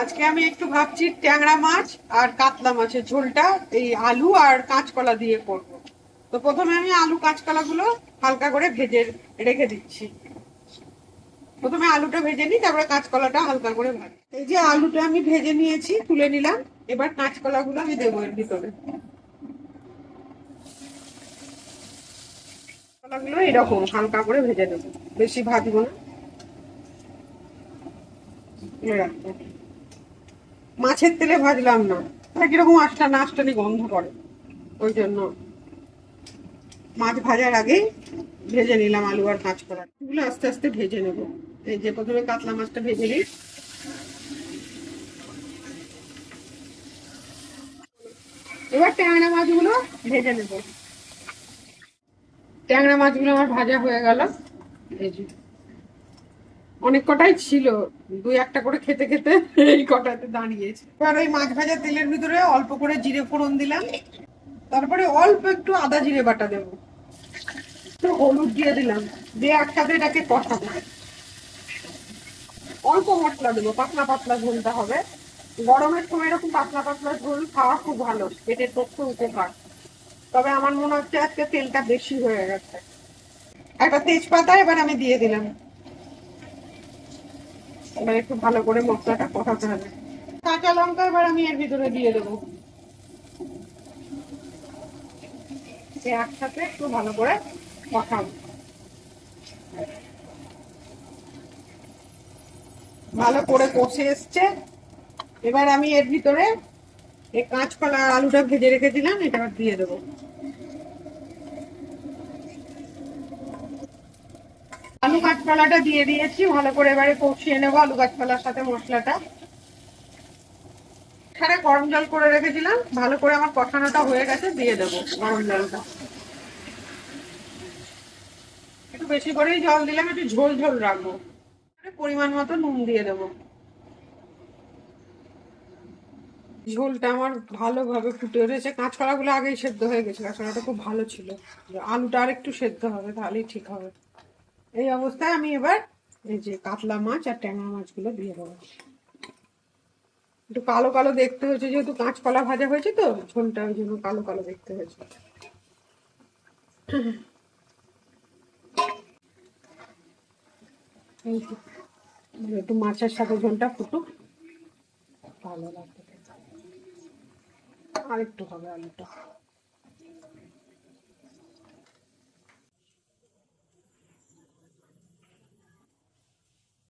আজকে আমি একটু ভাবছি ট্যাংরা মাছ আর কাতলা মাছের ঝোলটা এই আলু আর কাঁচকলা দিয়ে করব। তো প্রথমে আমি আলু কাঁচকলা গুলো হালকা করে ভেজে রেখে দিচ্ছি। প্রথমে আলুটা ভেজে নিই, তারপরে কাঁচকলাটা হালকা করে ভাজি। এই যে আলুটা আমি ভেজে নিয়েছি, তুলে নিলাম। এবার কাঁচকলা গুলো আমি দেবো এর ভিতরে। কলাগুলো এরকম হালকা করে ভেজে দেবো, বেশি ভাজবো না। রাখবো, মাছের তেলে ভাজলাম না, কিরকম আস্তানা আস্তানি গন্ধ করে, ওই জন্য মাছ ভাজার আগেই ভেজে নিলাম আলু আর কাঁচকলা এগুলো আস্তে আস্তে ভেজে নেব। এই যে প্রথমে কাতলা মাছটা ভেজে নিই। এবার ট্যাংরা মাছগুলো ভেজে নেব। ট্যাংরা মাছগুলো আমার ভাজা হয়ে গেল। এই যে অনেক কটাই ছিল, দুই একটা করে খেতে খেতে এই কটাতে দাঁড়িয়েছে। এবার ওই মাছ ভাজা তেলের ভিতরে অল্প করে জিরে ফোড়ন দিলাম, তারপরে অল্প একটু আদা জিরে বাটা দেবো, একটু হলুদ দিয়ে দিলাম, দিয়ে একসাথে এটাকে কষাবো। অল্প মশলা দেবো, পাতলা পাতলা ঝোলটা হবে। গরমের সময় এরকম পাতলা পাতলা ঝোল খাওয়া খুব ভালো, পেটের পক্ষে উপকার। তবে আমার মনে হচ্ছে আজকে তেলটা বেশি হয়ে গেছে। একটা তেজপাতা এবার আমি দিয়ে দিলাম। এবার একটু ভালো করে মশলাটা কষাতে হবে। কাঁচা লঙ্কা এবার আমি এর ভিতরে দিয়ে দেবো, একসাথে একটু ভালো করে কষাবো। ভালো করে কষে এসছে। এবার আমি এর ভিতরে এই কাঁচকলা আর আলুটা ভেজে রেখেছিলাম, এটা দিয়ে দেবো। আলু কাঁচকলাটা দিয়ে দিয়েছি, ভালো করে এবারে কষিয়ে নেবো আলু কাঁচকলার সাথে মশলাটা। এখানে গরম জল করে রেখেছিলাম, ভালো করে আমার কষানোটা হয়ে গেছে, দিয়ে দেবো গরম জলটা। একটু বেশি করেই জল দিলাম, একটু ঝোল ঝোল রাখবো। পরিমাণ মতো নুন দিয়ে দেবো। ঝোলটা আমার ভালোভাবে ফুটে উঠেছে, কাঁচকলা গুলো আগেই সেদ্ধ হয়ে গেছে, কাঁচকলাটা খুব ভালো ছিল। আলুটা আর একটু সেদ্ধ হবে, তাহলেই ঠিক হবে। এই অবস্থায় আমি এবার এই যে কাতলা মাছ আর ট্যাংরা মাছগুলো দিয়ে দেবো। একটু কালো কালো দেখতে হয়েছে, যেহেতু কাঁচকলা ভাজা হয়েছে তো ঝোলটা, ওই জন্য কালো কালো দেখতে হয়েছে। একটু মাছের সাথে ঝোলটা ফুটুক, ভালো লাগবে। আর একটু হবে আলুটা।